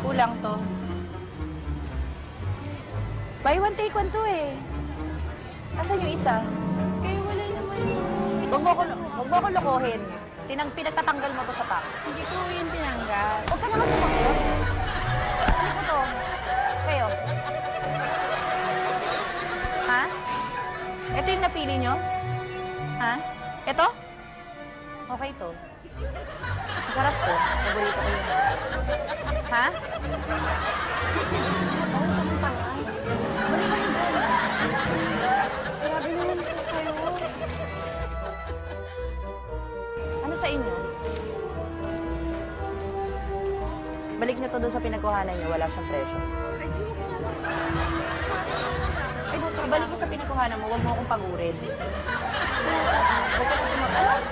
Kulang to. Buy one, take one to eh. Asan yung isa? Kaya wala naman yun. Huwag mo ko lokohin. Pinagtatanggal mo to sa pack. Hindi ko yun tinanggal. Huwag ka naman sumagot. Ano ko to? Kayo? Ha? Ito yung napili nyo? Ha? Ito? Okay to. Masarap to. Paborito ko yun. Ha? Grabe naman po kayo. Ano sa inyo? Balik niyo to doon sa pinagkuhanan niyo. Wala siyang presyo. Ay, ibalik mo sa pinagkuhanan mo. Huwag mo akong pagurin. Huwag ka na sumagot.